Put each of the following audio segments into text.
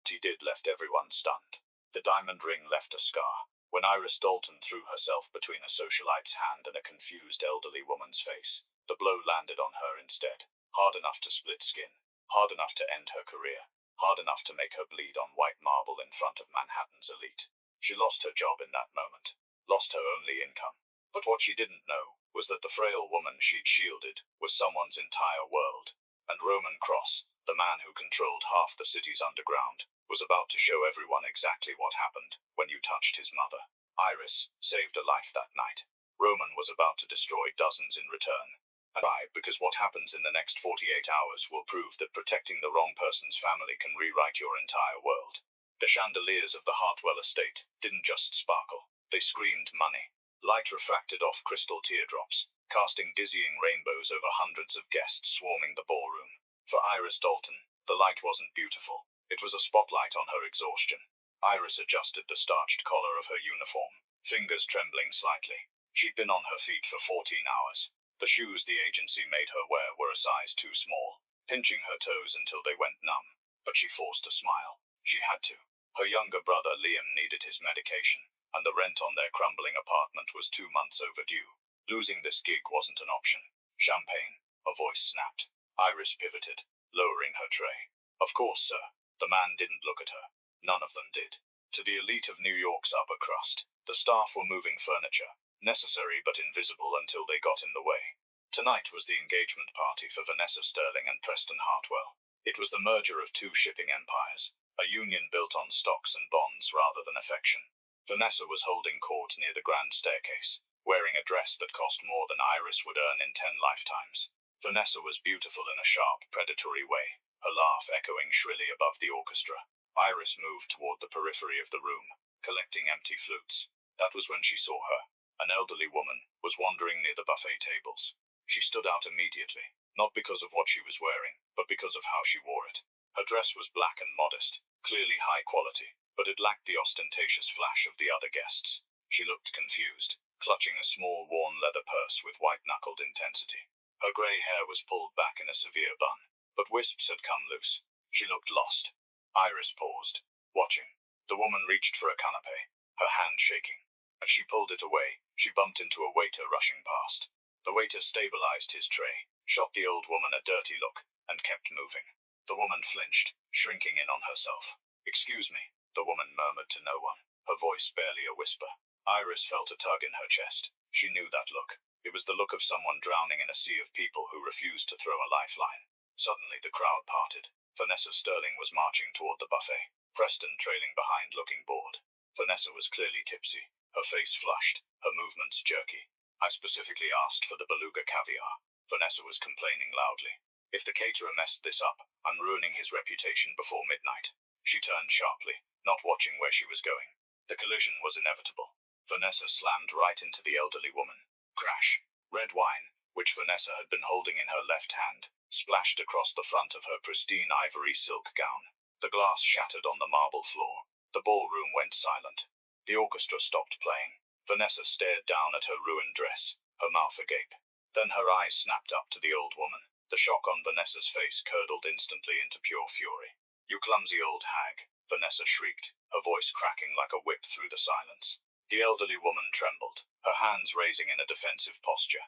he did left everyone stunned. The diamond ring left a scar. When Iris Dalton threw herself between a socialite's hand and a confused elderly woman's face, the blow landed on her instead. Hard enough to split skin. Hard enough to end her career. Hard enough to make her bleed on white marble in front of Manhattan's elite. She lost her job in that moment. Lost her only income. But what she didn't know was that the frail woman she'd shielded was someone's entire world. And Roman Cross, the man who controlled half the city's underground, was about to show everyone exactly what happened when you touched his mother. Iris saved a life that night. Roman was about to destroy dozens in return. And because what happens in the next 48 hours will prove that protecting the wrong person's family can rewrite your entire world. The chandeliers of the Hartwell estate didn't just sparkle. They screamed money. Light refracted off crystal teardrops, casting dizzying rainbows over hundreds of guests swarming the ballroom. For Iris Dalton, the light wasn't beautiful. It was a spotlight on her exhaustion. Iris adjusted the starched collar of her uniform, fingers trembling slightly. She'd been on her feet for 14 hours. The shoes the agency made her wear were a size too small, pinching her toes until they went numb. But she forced a smile. She had to. Her younger brother Liam needed his medication, and the rent on their crumbling apartment was 2 months overdue. Losing this gig wasn't an option. Champagne, a voice snapped. Iris pivoted, lowering her tray. Of course, sir. The man didn't look at her. None of them did. To the elite of New York's upper crust, the staff were moving furniture, necessary but invisible until they got in the way. Tonight was the engagement party for Vanessa Sterling and Preston Hartwell. It was the merger of two shipping empires, a union built on stocks and bonds rather than affection. Vanessa was holding court near the grand staircase, wearing a dress that cost more than Iris would earn in 10 lifetimes. Vanessa was beautiful in a sharp, predatory way, her laugh echoing shrilly above the orchestra. Iris moved toward the periphery of the room, collecting empty flutes. That was when she saw her. An elderly woman was wandering near the buffet tables. She stood out immediately, not because of what she was wearing, but because of how she wore it. Her dress was black and modest, clearly high quality, but it lacked the ostentatious flash of the other guests. She looked confused, clutching a small worn leather purse with white-knuckled intensity. Her grey hair was pulled back in a severe bun, but wisps had come loose. She looked lost. Iris paused, watching. The woman reached for a canapé, her hand shaking. As she pulled it away, she bumped into a waiter rushing past. The waiter stabilized his tray, shot the old woman a dirty look, and kept moving. The woman flinched, shrinking in on herself. "Excuse me," the woman murmured to no one, her voice barely a whisper. Iris felt a tug in her chest. She knew that look. It was the look of someone drowning in a sea of people who refused to throw a lifeline. Suddenly the crowd parted. Vanessa Sterling was marching toward the buffet, Preston trailing behind looking bored. Vanessa was clearly tipsy, her face flushed, her movements jerky. "I specifically asked for the beluga caviar," Vanessa was complaining loudly. "If the caterer messed this up, I'm ruining his reputation before midnight." She turned sharply, not watching where she was going. The collision was inevitable. Vanessa slammed right into the elderly woman. Crash. Red wine, which Vanessa had been holding in her left hand, splashed across the front of her pristine ivory silk gown. The glass shattered on the marble floor. The ballroom went silent. The orchestra stopped playing. Vanessa stared down at her ruined dress, her mouth agape. Then her eyes snapped up to the old woman. The shock on Vanessa's face curdled instantly into pure fury. "You clumsy old hag," Vanessa shrieked, her voice cracking like a whip through the silence. The elderly woman trembled, her hands raising in a defensive posture.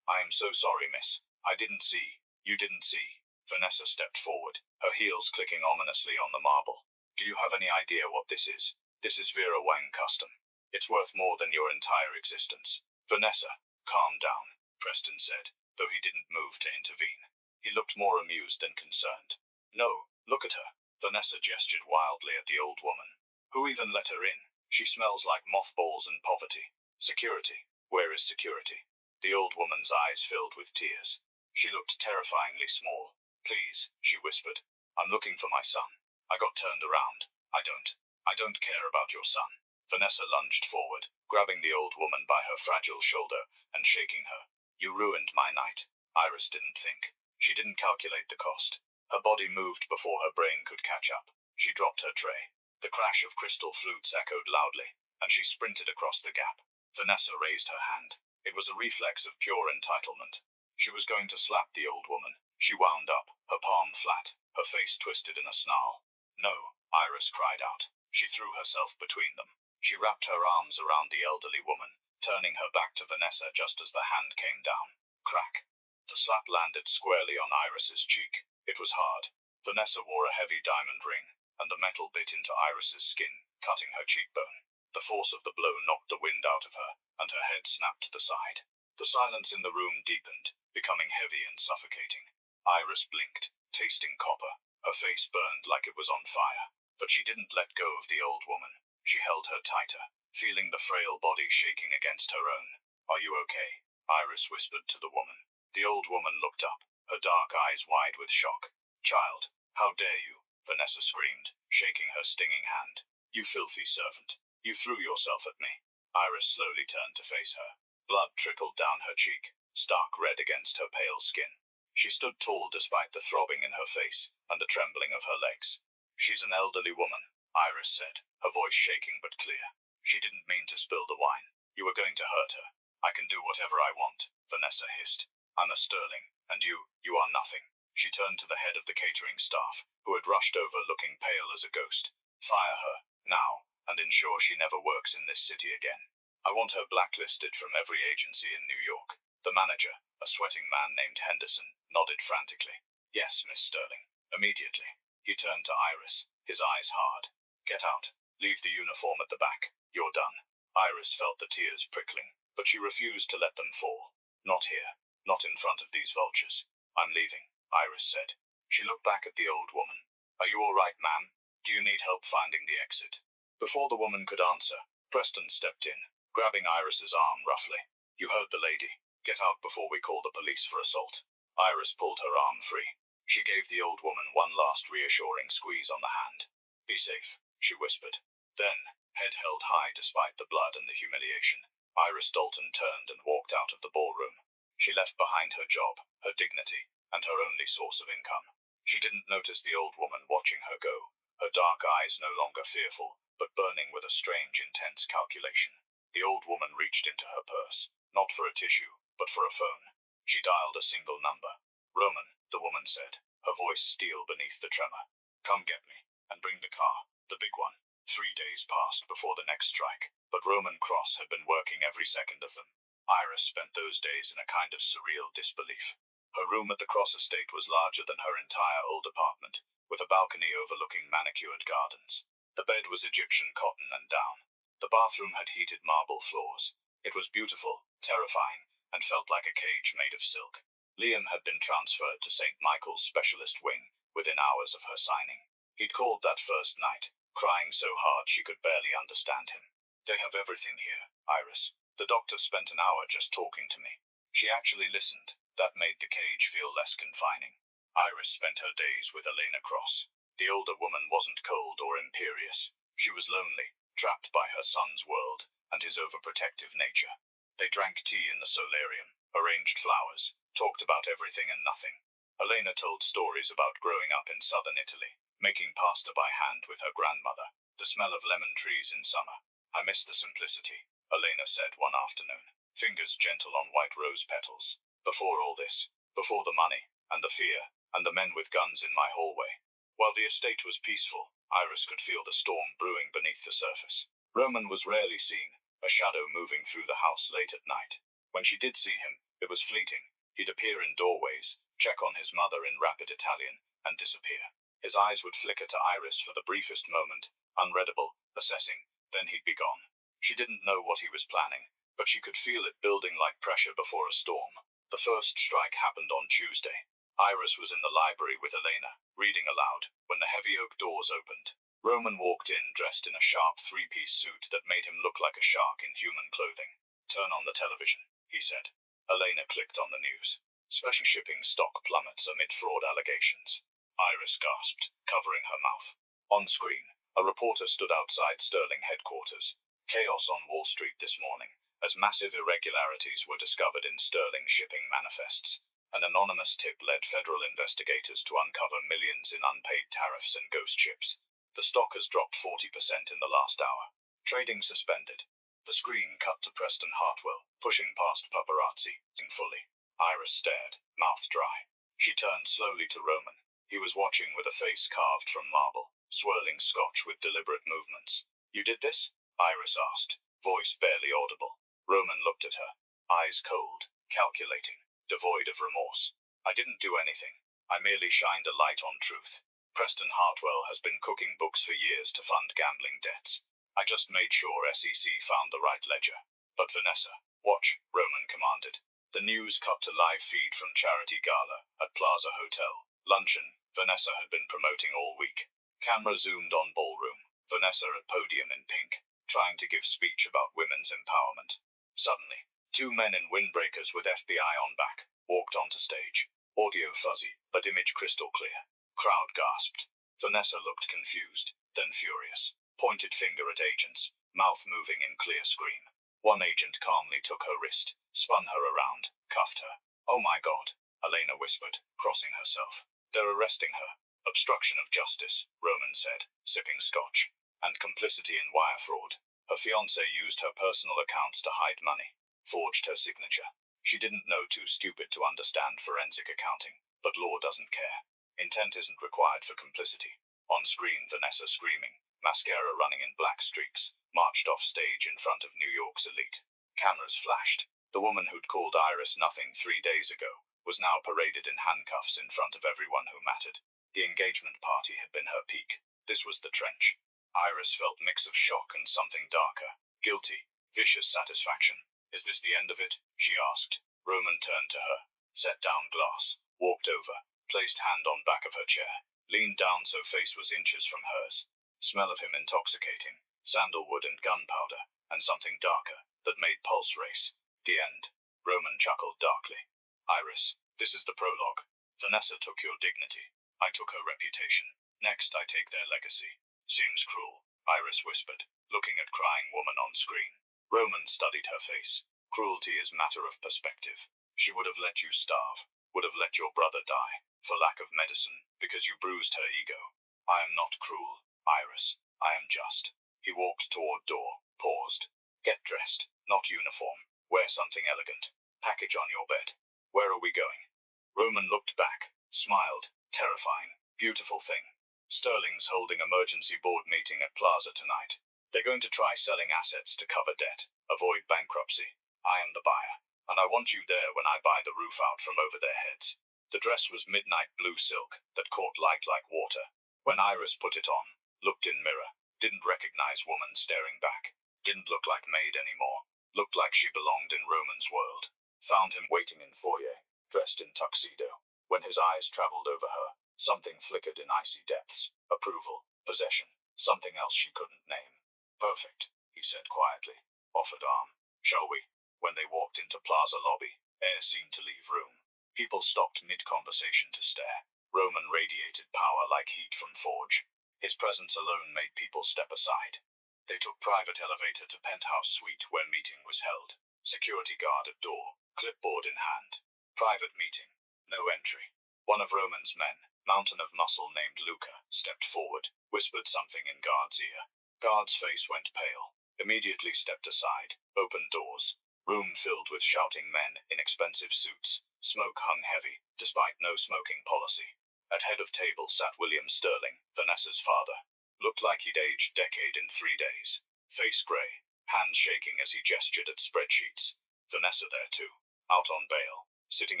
I am so sorry, miss. I didn't see. You didn't see." Vanessa stepped forward, her heels clicking ominously on the marble. "Do you have any idea what this is? This is Vera Wang custom. It's worth more than your entire existence." "Vanessa, calm down," Preston said, though he didn't move to intervene. He looked more amused than concerned. "No, look at her." Vanessa gestured wildly at the old woman. "Who even let her in? She smells like mothballs and poverty. Security. Where is security?" The old woman's eyes filled with tears. She looked terrifyingly small. "Please," she whispered. "I'm looking for my son. I got turned around. I don't care about your son." Vanessa lunged forward, grabbing the old woman by her fragile shoulder and shaking her. "You ruined my night." Iris didn't think. She didn't calculate the cost. Her body moved before her brain could catch up. She dropped her tray. The crash of crystal flutes echoed loudly, and she sprinted across the gap. Vanessa raised her hand. It was a reflex of pure entitlement. She was going to slap the old woman. She wound up, her palm flat, her face twisted in a snarl. "No, Iris cried out. She threw herself between them. She wrapped her arms around the elderly woman, turning her back to Vanessa just as the hand came down. Crack! The slap landed squarely on Iris's cheek. It was hard. Vanessa wore a heavy diamond ring, and the metal bit into Iris's skin, cutting her cheekbone. The force of the blow knocked the wind out of her, and her head snapped to the side. The silence in the room deepened, becoming heavy and suffocating. Iris blinked, tasting copper. Her face burned like it was on fire. But she didn't let go of the old woman. She held her tighter, feeling the frail body shaking against her own. "Are you okay?" Iris whispered to the woman. The old woman looked up, her dark eyes wide with shock. "Child, how dare you?" Vanessa screamed, shaking her stinging hand. "You filthy servant. You threw yourself at me." Iris slowly turned to face her. Blood trickled down her cheek, stark red against her pale skin. She stood tall despite the throbbing in her face and the trembling of her legs. "She's an elderly woman," Iris said, her voice shaking but clear. "She didn't mean to spill the wine. You were going to hurt her." "I can do whatever I want," Vanessa hissed. "I'm a Sterling, and you are nothing." She turned to the head of the catering staff, who had rushed over looking pale as a ghost. "Fire her, now, and ensure she never works in this city again. I want her blacklisted from every agency in New York." The manager, a sweating man named Henderson, nodded frantically. "Yes, Miss Sterling, immediately." He turned to Iris, his eyes hard. "Get out. Leave the uniform at the back. You're done." Iris felt the tears prickling, but she refused to let them fall. "Not here. Not in front of these vultures." "I'm leaving," Iris said. She looked back at the old woman. "Are you all right, ma'am? Do you need help finding the exit?" Before the woman could answer, Preston stepped in, grabbing Iris's arm roughly. "You heard the lady. Get out before we call the police for assault." Iris pulled her arm free. She gave the old woman one last reassuring squeeze on the hand. "Be safe," she whispered. Then, head held high despite the blood and the humiliation, Iris Dalton turned and walked out of the ballroom. She left behind her job, her dignity, and her only source of income. She didn't notice the old woman watching her go, her dark eyes no longer fearful, but burning with a strange, intense calculation. The old woman reached into her purse, not for a tissue, but for a phone. She dialed a single number. "Roman," the woman said, her voice steel beneath the tremor. "Come get me, and bring the car, the big one." 3 days passed before the next strike, but Roman Cross had been working every second of them. Iris spent those days in a kind of surreal disbelief. Her room at the Cross estate was larger than her entire old apartment, with a balcony overlooking manicured gardens. The bed was Egyptian cotton and down. The bathroom had heated marble floors. It was beautiful, terrifying, and felt like a cage made of silk. Liam had been transferred to St. Michael's specialist wing within hours of her signing. He'd called that first night, crying so hard she could barely understand him. "They have everything here, Iris. The doctor spent an hour just talking to me." She actually listened. That made the cage feel less confining. Iris spent her days with Elena Cross. The older woman wasn't cold or imperious. She was lonely, trapped by her son's world and his overprotective nature. They drank tea in the solarium, arranged flowers, talked about everything and nothing. Elena told stories about growing up in southern Italy, making pasta by hand with her grandmother, the smell of lemon trees in summer. "I miss the simplicity," Elena said one afternoon, fingers gentle on white rose petals. "Before all this, before the money, and the fear, and the men with guns in my hallway." While the estate was peaceful, Iris could feel the storm brewing beneath the surface. Roman was rarely seen, a shadow moving through the house late at night. When she did see him, it was fleeting. He'd appear in doorways, check on his mother in rapid Italian, and disappear. His eyes would flicker to Iris for the briefest moment, unreadable, assessing, then he'd be gone. She didn't know what he was planning, but she could feel it building like pressure before a storm. The first strike happened on Tuesday. Iris was in the library with Elena, reading aloud, when the heavy oak doors opened. Roman walked in dressed in a sharp 3-piece suit that made him look like a shark in human clothing. "Turn on the television," he said. Elena clicked on the news. "Special shipping stock plummets amid fraud allegations." Iris gasped, covering her mouth. On screen, a reporter stood outside Sterling headquarters. "Chaos on Wall Street this morning, as massive irregularities were discovered in Sterling shipping manifests. An anonymous tip led federal investigators to uncover millions in unpaid tariffs and ghost ships. The stock has dropped 40% in the last hour. Trading suspended." The screen cut to Preston Hartwell, pushing past paparazzi, fully. Iris stared, mouth dry. She turned slowly to Roman. He was watching with a face carved from marble. swirling scotch with deliberate movements. You did this? Iris asked, voice barely audible. Roman looked at her, eyes cold, calculating, devoid of remorse. I didn't do anything. I merely shined a light on truth. Preston Hartwell has been cooking books for years to fund gambling debts. I just made sure SEC found the right ledger. But Vanessa, watch, Roman commanded. The news cut to live feed from charity gala at Plaza Hotel. Luncheon, Vanessa had been promoting all week. Camera zoomed on ballroom. Vanessa at podium in pink, trying to give speech about women's empowerment. Suddenly, two men in windbreakers with FBI on back walked onto stage. Audio fuzzy, but image crystal clear. Crowd gasped. Vanessa looked confused, then furious. Pointed finger at agents, mouth moving in clear scream. One agent calmly took her wrist, spun her around, cuffed her. Oh my God, Elena whispered, crossing herself. They're arresting her. Obstruction of justice, Roman said, sipping scotch. And complicity in wire fraud. Her fiancé used her personal accounts to hide money. Forged her signature. She didn't know too stupid to understand forensic accounting, but law doesn't care. Intent isn't required for complicity. On screen, Vanessa screaming, mascara running in black streaks, marched off stage in front of New York's elite. Cameras flashed. The woman who'd called Iris nothing 3 days ago was now paraded in handcuffs in front of everyone who mattered. The engagement party had been her peak. This was the trench. Iris felt a mix of shock and something darker. Guilty, vicious satisfaction. Is this the end of it? She asked. Roman turned to her, set down glass, walked over, placed hand on back of her chair, leaned down so face was inches from hers. Smell of him intoxicating, sandalwood and gunpowder, and something darker that made pulse race. The end. Roman chuckled darkly. Iris, this is the prologue. Vanessa took your dignity. I took her reputation. Next I take their legacy. Seems cruel, Iris whispered, looking at crying woman on screen. Roman studied her face. Cruelty is matter of perspective. She would have let you starve, would have let your brother die, for lack of medicine, because you bruised her ego. I am not cruel, Iris. I am just. He walked toward door, paused. Get dressed, not uniform. Wear something elegant. Package on your bed. Where are we going? Roman looked back, smiled, terrifying. Beautiful thing. Sterling's holding emergency board meeting at Plaza tonight. They're going to try selling assets to cover debt, avoid bankruptcy. I am the buyer, and I want you there when I buy the roof out from over their heads. The dress was midnight blue silk that caught light like water. When Iris put it on, looked in mirror, didn't recognize woman staring back, didn't look like maid anymore, looked like she belonged in Roman's world. Found him waiting in foyer, dressed in tuxedo. When his eyes traveled over her, something flickered in icy depths. Approval, possession, something else she couldn't name. Perfect, he said quietly, offered arm. Shall we? When they walked into Plaza lobby, air seemed to leave room. People stopped mid-conversation to stare. Roman radiated power like heat from forge. His presence alone made people step aside. They took private elevator to penthouse suite where meeting was held. Security guard at door, clipboard in hand. Private meeting. No entry. One of Roman's men, mountain of muscle named Luca, stepped forward, whispered something in guard's ear. Guard's face went pale. Immediately stepped aside, opened doors. Room filled with shouting men in expensive suits. Smoke hung heavy, despite no smoking policy. At head of table sat William Sterling, Vanessa's father. Looked like he'd aged decade in 3 days. Face grey, hands shaking as he gestured at spreadsheets. Vanessa there too, out on bail, sitting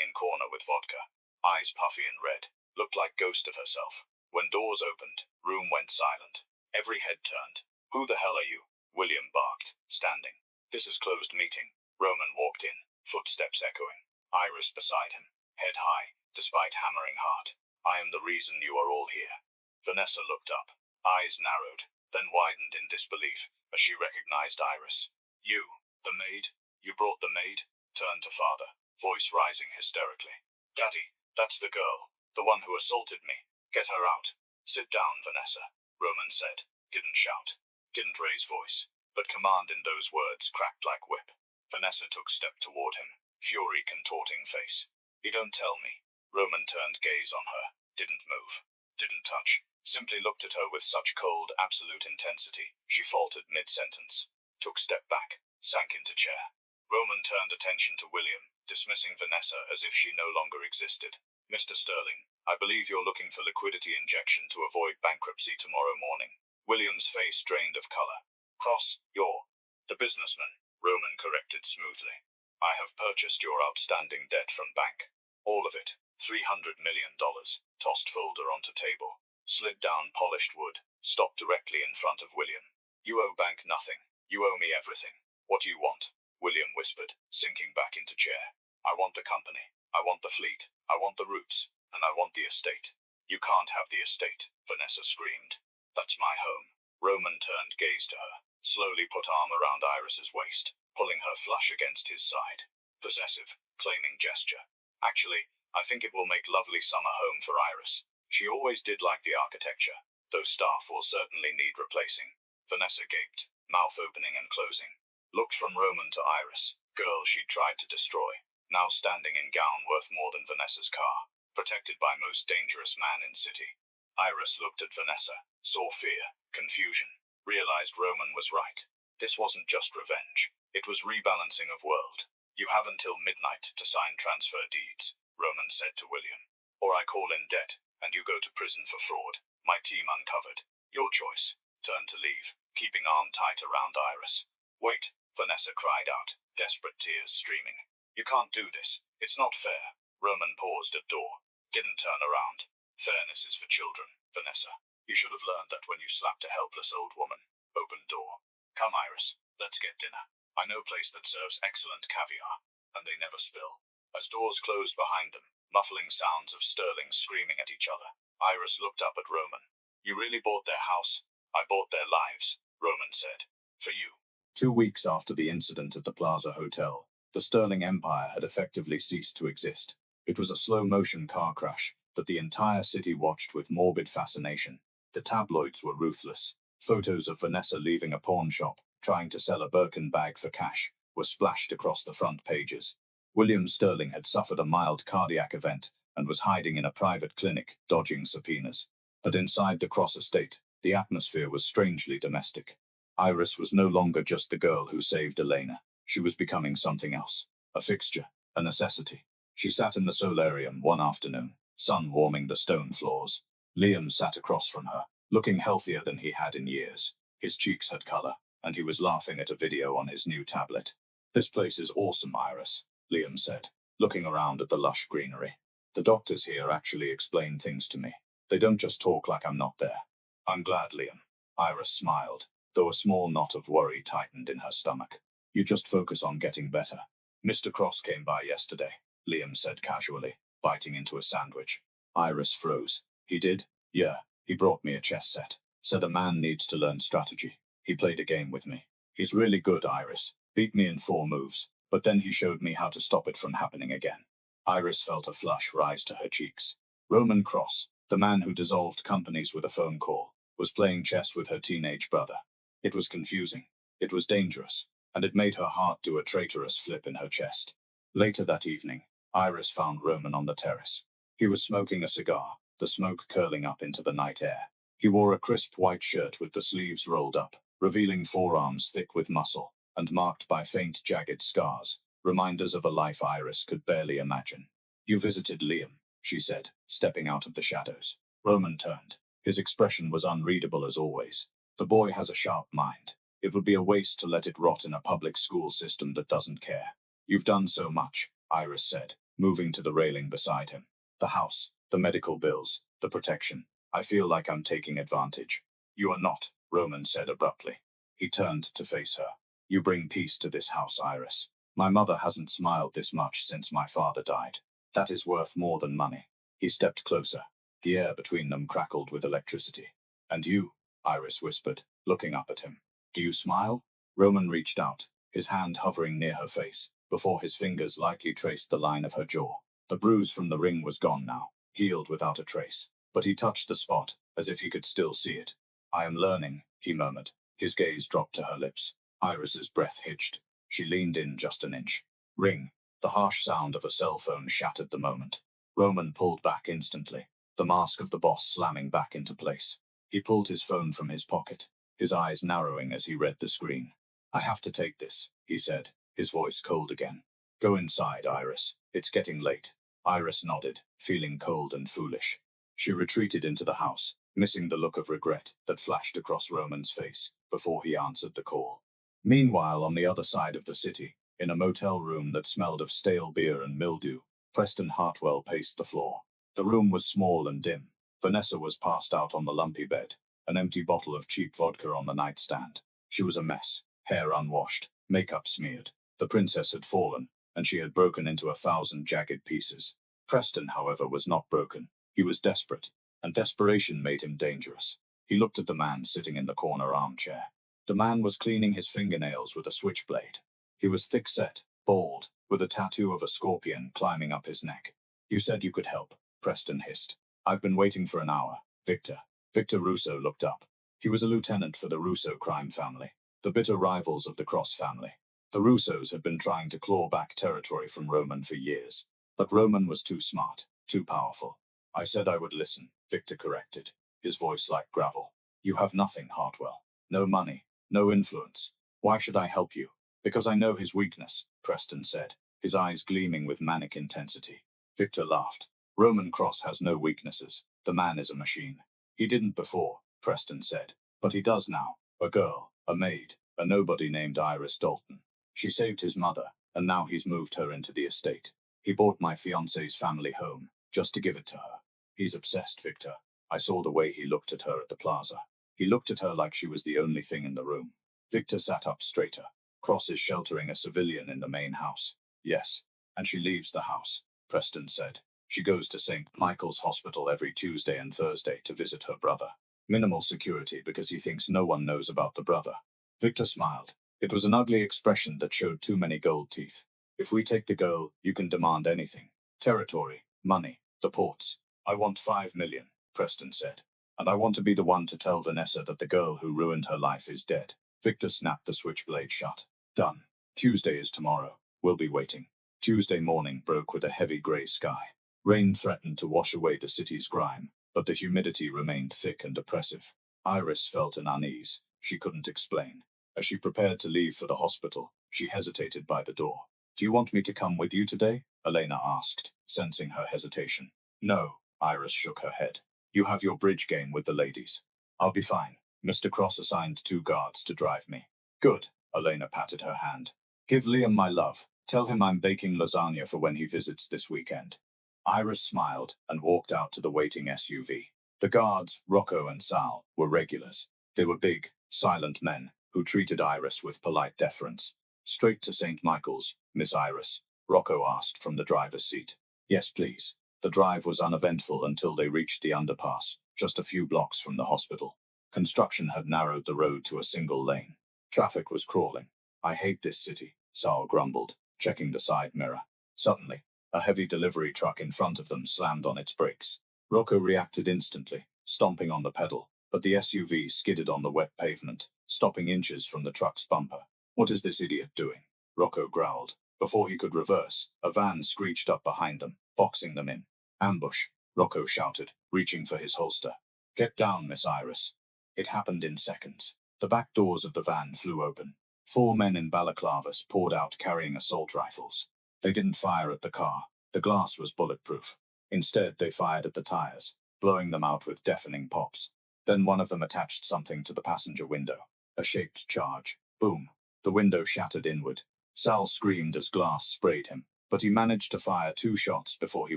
in corner with vodka. Eyes puffy and red, looked like ghost of herself. When doors opened, room went silent. Every head turned. Who the hell are you? William barked, standing. This is closed meeting. Roman walked in, footsteps echoing. Iris beside him, head high, despite hammering heart. I am the reason you are all here. Vanessa looked up, eyes narrowed, then widened in disbelief as she recognized Iris. You, the maid? You brought the maid? Turned to father, voice rising hysterically. Daddy, that's the girl, the one who assaulted me. Get her out. Sit down, Vanessa, Roman said. Didn't shout, didn't raise voice, but command in those words cracked like whip. Vanessa took step toward him, fury contorting face. You don't tell me. Roman turned gaze on her, didn't move, didn't touch, simply looked at her with such cold, absolute intensity, she faltered mid-sentence. Took step back, sank into chair. Roman turned attention to William, dismissing Vanessa as if she no longer existed. Mr. Sterling, I believe you're looking for liquidity injection to avoid bankruptcy tomorrow morning. William's face drained of color. Cross, you're the businessman, Roman corrected smoothly. I have purchased your outstanding debt from bank. All of it, $300 million. Tossed folder onto table. Slid down polished wood. Stopped directly in front of William. You owe bank nothing. You owe me everything. What do you want? William whispered, sinking back into chair. I want the company. I want the fleet. I want the roots. And I want the estate. You can't have the estate, Vanessa screamed. That's my home. Roman turned gaze to her, slowly put arm around Iris's waist, pulling her flush against his side. Possessive, claiming gesture. Actually, I think it will make lovely summer home for Iris. She always did like the architecture. Those staff will certainly need replacing. Vanessa gaped, mouth opening and closing. Looked from Roman to Iris, girl she'd tried to destroy, now standing in gown worth more than Vanessa's car, protected by most dangerous man in city. Iris looked at Vanessa, saw fear, confusion, realized Roman was right. This wasn't just revenge, it was rebalancing of world. You have until midnight to sign transfer deeds, Roman said to William. Or I call in debt, and you go to prison for fraud. My team uncovered. Your choice. Turned to leave, keeping arm tight around Iris. Wait, Vanessa cried out, desperate tears streaming. You can't do this. It's not fair. Roman paused at door. Didn't turn around. Fairness is for children, Vanessa. You should have learned that when you slapped a helpless old woman. Open door. Come, Iris. Let's get dinner. I know a place that serves excellent caviar. And they never spill. As doors closed behind them, muffling sounds of Sterling screaming at each other, Iris looked up at Roman. You really bought their house? I bought their lives, Roman said. For you. 2 weeks after the incident at the Plaza Hotel, the Sterling Empire had effectively ceased to exist. It was a slow-motion car crash that the entire city watched with morbid fascination. The tabloids were ruthless. Photos of Vanessa leaving a pawn shop, trying to sell a Birkin bag for cash, were splashed across the front pages. William Sterling had suffered a mild cardiac event and was hiding in a private clinic, dodging subpoenas. But inside the Cross estate, the atmosphere was strangely domestic. Iris was no longer just the girl who saved Elena. She was becoming something else. A fixture, a necessity. She sat in the solarium one afternoon, sun warming the stone floors. Liam sat across from her, looking healthier than he had in years. His cheeks had color, and he was laughing at a video on his new tablet. This place is awesome, Iris, Liam said, looking around at the lush greenery. The doctors here actually explain things to me. They don't just talk like I'm not there. I'm glad, Liam. Iris smiled, though a small knot of worry tightened in her stomach. You just focus on getting better. Mr. Cross came by yesterday, Liam said casually, biting into a sandwich. Iris froze. He did? Yeah, he brought me a chess set. Said a man needs to learn strategy. He played a game with me. He's really good, Iris. Beat me in 4 moves, but then he showed me how to stop it from happening again. Iris felt a flush rise to her cheeks. Roman Cross, the man who dissolved companies with a phone call, was playing chess with her teenage brother. It was confusing. It was dangerous, and it made her heart do a traitorous flip in her chest. Later that evening, Iris found Roman on the terrace. He was smoking a cigar, the smoke curling up into the night air. He wore a crisp white shirt with the sleeves rolled up, revealing forearms thick with muscle, and marked by faint jagged scars, reminders of a life Iris could barely imagine. You visited Liam, she said, stepping out of the shadows. Roman turned. His expression was unreadable as always. The boy has a sharp mind. It would be a waste to let it rot in a public school system that doesn't care. You've done so much, Iris said, moving to the railing beside him. The house, the medical bills, the protection. I feel like I'm taking advantage. You are not, Roman said abruptly. He turned to face her. You bring peace to this house, Iris. My mother hasn't smiled this much since my father died. That is worth more than money. He stepped closer. The air between them crackled with electricity. And you, Iris whispered, looking up at him. Do you smile? Roman reached out, his hand hovering near her face, before his fingers lightly traced the line of her jaw. The bruise from the ring was gone now, healed without a trace, but he touched the spot, as if he could still see it. I am learning, he murmured. His gaze dropped to her lips. Iris's breath hitched. She leaned in just an inch. Ring. The harsh sound of a cell phone shattered the moment. Roman pulled back instantly, the mask of the boss slamming back into place. He pulled his phone from his pocket, his eyes narrowing as he read the screen. I have to take this, he said, his voice cold again. Go inside, Iris. It's getting late. Iris nodded, feeling cold and foolish. She retreated into the house, missing the look of regret that flashed across Roman's face before he answered the call. Meanwhile, on the other side of the city, in a motel room that smelled of stale beer and mildew, Preston Hartwell paced the floor. The room was small and dim. Vanessa was passed out on the lumpy bed, an empty bottle of cheap vodka on the nightstand. She was a mess, hair unwashed, makeup smeared. The princess had fallen, and she had broken into 1,000 jagged pieces. Preston, however, was not broken. He was desperate, and desperation made him dangerous. He looked at the man sitting in the corner armchair. The man was cleaning his fingernails with a switchblade. He was thick-set, bald, with a tattoo of a scorpion climbing up his neck. "You said you could help," Preston hissed. "I've been waiting for an hour. Victor." Victor Russo looked up. He was a lieutenant for the Russo crime family, the bitter rivals of the Cross family. The Russos had been trying to claw back territory from Roman for years, but Roman was too smart, too powerful. "I said I would listen," Victor corrected, his voice like gravel. "You have nothing, Hartwell. No money, no influence. Why should I help you?" "Because I know his weakness," Preston said, his eyes gleaming with manic intensity. Victor laughed. "Roman Cross has no weaknesses. The man is a machine." "He didn't before," Preston said, "but he does now. A girl, a maid, a nobody named Iris Dalton. She saved his mother, and now he's moved her into the estate. He bought my fiancée's family home, just to give it to her. He's obsessed, Victor. I saw the way he looked at her at the plaza. He looked at her like she was the only thing in the room." Victor sat up straighter. "Cross is sheltering a civilian in the main house." "Yes, and she leaves the house," Preston said. "She goes to St. Michael's Hospital every Tuesday and Thursday to visit her brother. Minimal security because he thinks no one knows about the brother." Victor smiled. It was an ugly expression that showed too many gold teeth. "If we take the girl, you can demand anything. Territory, money, the ports. I want 5 million, Preston said. "And I want to be the one to tell Vanessa that the girl who ruined her life is dead." Victor snapped the switchblade shut. "Done. Tuesday is tomorrow. We'll be waiting." Tuesday morning broke with a heavy grey sky. Rain threatened to wash away the city's grime, but the humidity remained thick and oppressive. Iris felt an unease she couldn't explain. As she prepared to leave for the hospital, she hesitated by the door. "Do you want me to come with you today?" Elena asked, sensing her hesitation. "No," Iris shook her head. "You have your bridge game with the ladies. I'll be fine. Mr. Cross assigned 2 guards to drive me." "Good," Elena patted her hand. "Give Liam my love. Tell him I'm baking lasagna for when he visits this weekend." Iris smiled and walked out to the waiting SUV. The guards, Rocco and Sal, were regulars. They were big, silent men who treated Iris with polite deference. "Straight to St. Michael's, Miss Iris?" Rocco asked from the driver's seat. "Yes, please." The drive was uneventful until they reached the underpass, just a few blocks from the hospital. Construction had narrowed the road to a single lane. Traffic was crawling. "I hate this city," Sal grumbled, checking the side mirror. Suddenly, a heavy delivery truck in front of them slammed on its brakes. Rocco reacted instantly, stomping on the pedal, but the SUV skidded on the wet pavement, stopping inches from the truck's bumper. "What is this idiot doing?" Rocco growled. Before he could reverse, a van screeched up behind them, boxing them in. "Ambush," Rocco shouted, reaching for his holster. "Get down, Miss Iris." It happened in seconds. The back doors of the van flew open. 4 men in balaclavas poured out carrying assault rifles. They didn't fire at the car. The glass was bulletproof. Instead, they fired at the tires, blowing them out with deafening pops. Then one of them attached something to the passenger window. A shaped charge. Boom. The window shattered inward. Sal screamed as glass sprayed him, but he managed to fire 2 shots before he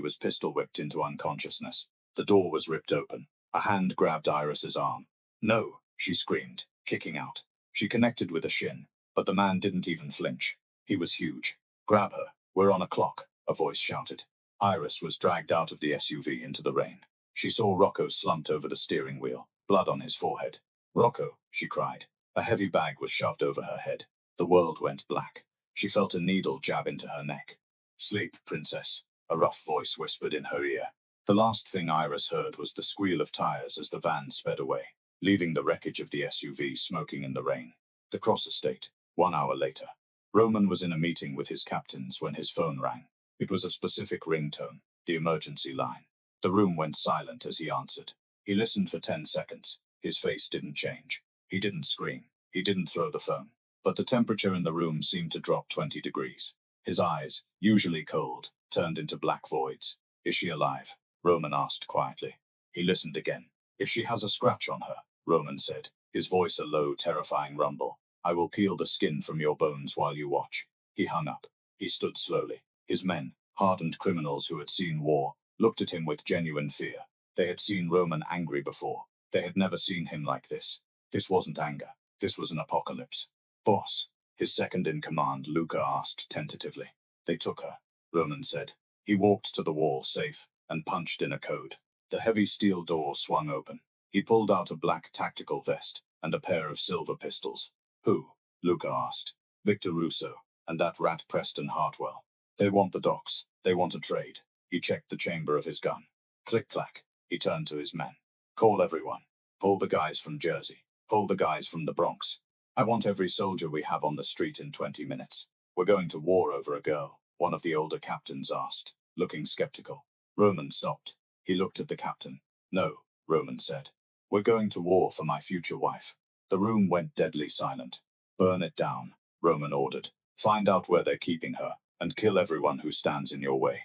was pistol-whipped into unconsciousness. The door was ripped open. A hand grabbed Iris's arm. "No," she screamed, kicking out. She connected with a shin, but the man didn't even flinch. He was huge. "Grab her. We're on a clock," a voice shouted. Iris was dragged out of the SUV into the rain. She saw Rocco slumped over the steering wheel, blood on his forehead. "Rocco," she cried. A heavy bag was shoved over her head. The world went black. She felt a needle jab into her neck. "Sleep, princess," a rough voice whispered in her ear. The last thing Iris heard was the squeal of tires as the van sped away, leaving the wreckage of the SUV smoking in the rain. The Cross estate, 1 hour later. Roman was in a meeting with his captains when his phone rang. It was a specific ringtone, the emergency line. The room went silent as he answered. He listened for 10 seconds. His face didn't change. He didn't scream. He didn't throw the phone. But the temperature in the room seemed to drop 20 degrees. His eyes, usually cold, turned into black voids. Is she alive? Roman asked quietly. He listened again. If she has a scratch on her, Roman said, his voice a low, terrifying rumble. I will peel the skin from your bones while you watch. He hung up. He stood slowly. His men, hardened criminals who had seen war, looked at him with genuine fear. They had seen Roman angry before. They had never seen him like this. This wasn't anger. This was an apocalypse. Boss, his second in command, Luca asked tentatively. They took her, Roman said. He walked to the wall safe and punched in a code. The heavy steel door swung open. He pulled out a black tactical vest and a pair of silver pistols. Who? Luca asked. Victor Russo, and that rat Preston Hartwell. They want the docks. They want a trade. He checked the chamber of his gun. Click-clack. He turned to his men. Call everyone. Pull the guys from Jersey. Pull the guys from the Bronx. I want every soldier we have on the street in 20 minutes. We're going to war over a girl, one of the older captains asked, looking skeptical. Roman stopped. He looked at the captain. No, Roman said. We're going to war for my future wife. The room went deadly silent. Burn it down, Roman ordered. Find out where they're keeping her, and kill everyone who stands in your way.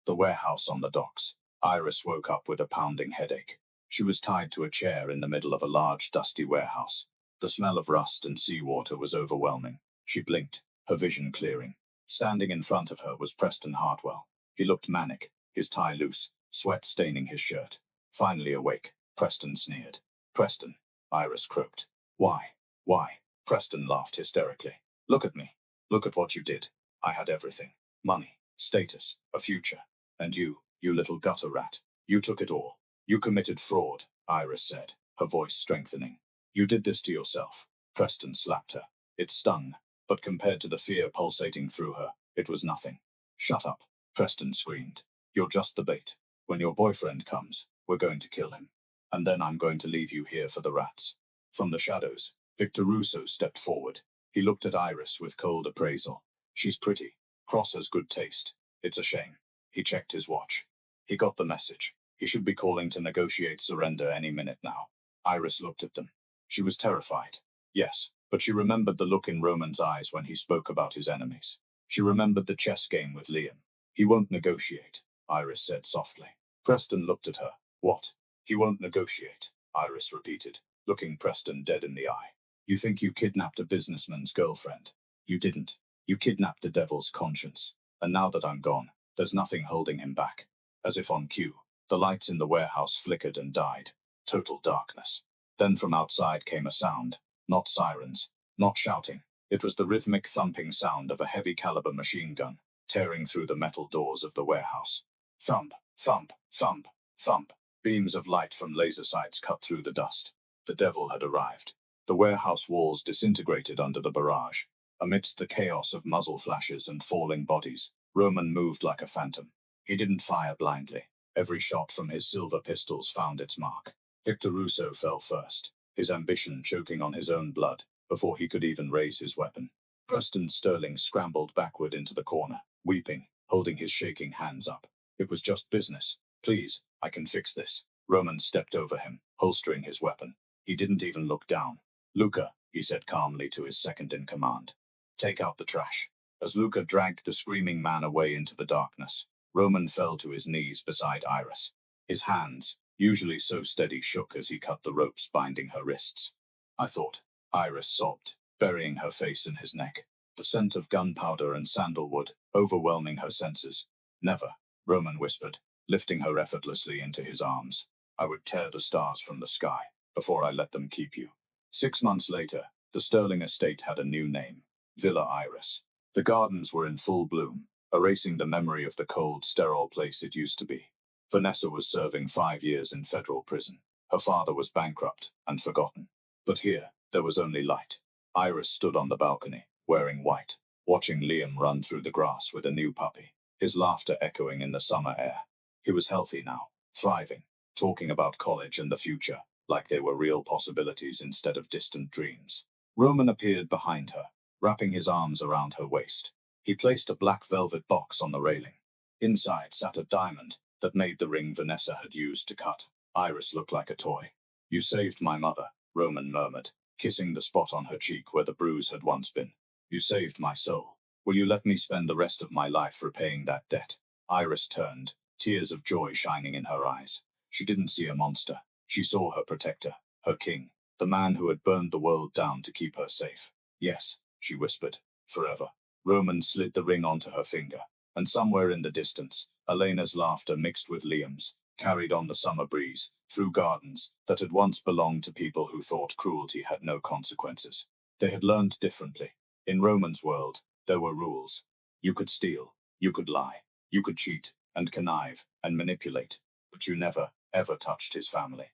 The warehouse on the docks. Iris woke up with a pounding headache. She was tied to a chair in the middle of a large, dusty warehouse. The smell of rust and seawater was overwhelming. She blinked, her vision clearing. Standing in front of her was Preston Hartwell. He looked manic, his tie loose, sweat staining his shirt. Finally awake, Preston sneered. Preston, Iris croaked. Why? Why? Preston laughed hysterically. Look at me. Look at what you did. I had everything. Money, status, a future. And you little gutter rat. You took it all. You committed fraud, Iris said, her voice strengthening. You did this to yourself. Preston slapped her. It stung, but compared to the fear pulsating through her, it was nothing. Shut up, Preston screamed. You're just the bait. When your boyfriend comes, we're going to kill him. And then I'm going to leave you here for the rats. From the shadows, Victor Russo stepped forward. He looked at Iris with cold appraisal. She's pretty. Cross has good taste. It's a shame. He checked his watch. He got the message. He should be calling to negotiate surrender any minute now. Iris looked at them. She was terrified. Yes, but she remembered the look in Roman's eyes when he spoke about his enemies. She remembered the chess game with Liam. He won't negotiate, Iris said softly. Preston looked at her. What? He won't negotiate, Iris repeated, looking Preston dead in the eye. You think you kidnapped a businessman's girlfriend? You didn't. You kidnapped the devil's conscience. And now that I'm gone, there's nothing holding him back. As if on cue, the lights in the warehouse flickered and died. Total darkness. Then from outside came a sound. Not sirens. Not shouting. It was the rhythmic thumping sound of a heavy caliber machine gun, tearing through the metal doors of the warehouse. Thump, thump, thump, thump. Beams of light from laser sights cut through the dust. The devil had arrived. The warehouse walls disintegrated under the barrage. Amidst the chaos of muzzle flashes and falling bodies, Roman moved like a phantom. He didn't fire blindly. Every shot from his silver pistols found its mark. Victor Russo fell first, his ambition choking on his own blood, before he could even raise his weapon. Preston Sterling scrambled backward into the corner, weeping, holding his shaking hands up. It was just business. Please, I can fix this. Roman stepped over him, holstering his weapon. He didn't even look down. Luca, he said calmly to his second in command. Take out the trash. As Luca dragged the screaming man away into the darkness, Roman fell to his knees beside Iris. His hands, usually so steady, shook as he cut the ropes binding her wrists. I thought, Iris sobbed, burying her face in his neck. The scent of gunpowder and sandalwood, overwhelming her senses. Never, Roman whispered, lifting her effortlessly into his arms. I would tear the stars from the sky before I let them keep you. 6 months later, the Sterling estate had a new name, Villa Iris. The gardens were in full bloom, erasing the memory of the cold, sterile place it used to be. Vanessa was serving 5 years in federal prison. Her father was bankrupt and forgotten. But here, there was only light. Iris stood on the balcony, wearing white, watching Liam run through the grass with a new puppy, his laughter echoing in the summer air. He was healthy now, thriving, talking about college and the future, like they were real possibilities instead of distant dreams. Roman appeared behind her, wrapping his arms around her waist. He placed a black velvet box on the railing. Inside sat a diamond that made the ring Vanessa had used to cut. Iris looked like a toy. You saved my mother, Roman murmured, kissing the spot on her cheek where the bruise had once been. You saved my soul. Will you let me spend the rest of my life repaying that debt? Iris turned, tears of joy shining in her eyes. She didn't see a monster. She saw her protector, her king, the man who had burned the world down to keep her safe. Yes, she whispered, forever. Roman slid the ring onto her finger, and somewhere in the distance, Elena's laughter mixed with Liam's, carried on the summer breeze, through gardens that had once belonged to people who thought cruelty had no consequences. They had learned differently. In Roman's world, there were rules. You could steal, you could lie, you could cheat, and connive, and manipulate, but you never, ever touched his family.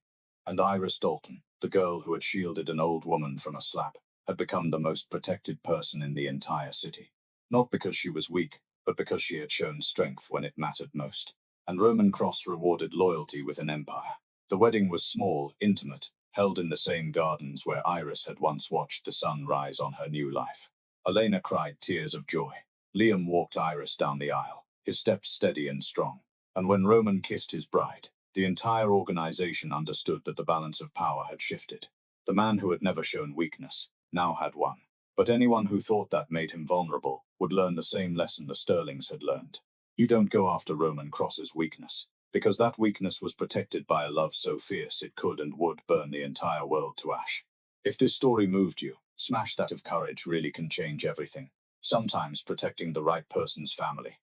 And Iris Dalton, the girl who had shielded an old woman from a slap, had become the most protected person in the entire city. Not because she was weak, but because she had shown strength when it mattered most. And Roman Cross rewarded loyalty with an empire. The wedding was small, intimate, held in the same gardens where Iris had once watched the sun rise on her new life. Elena cried tears of joy. Liam walked Iris down the aisle, his steps steady and strong. And when Roman kissed his bride, the entire organization understood that the balance of power had shifted. The man who had never shown weakness now had won. But anyone who thought that made him vulnerable would learn the same lesson the Sterlings had learned. You don't go after Roman Cross's weakness, because that weakness was protected by a love so fierce it could and would burn the entire world to ash. If this story moved you, smash that. Of courage really can change everything. Sometimes protecting the right person's family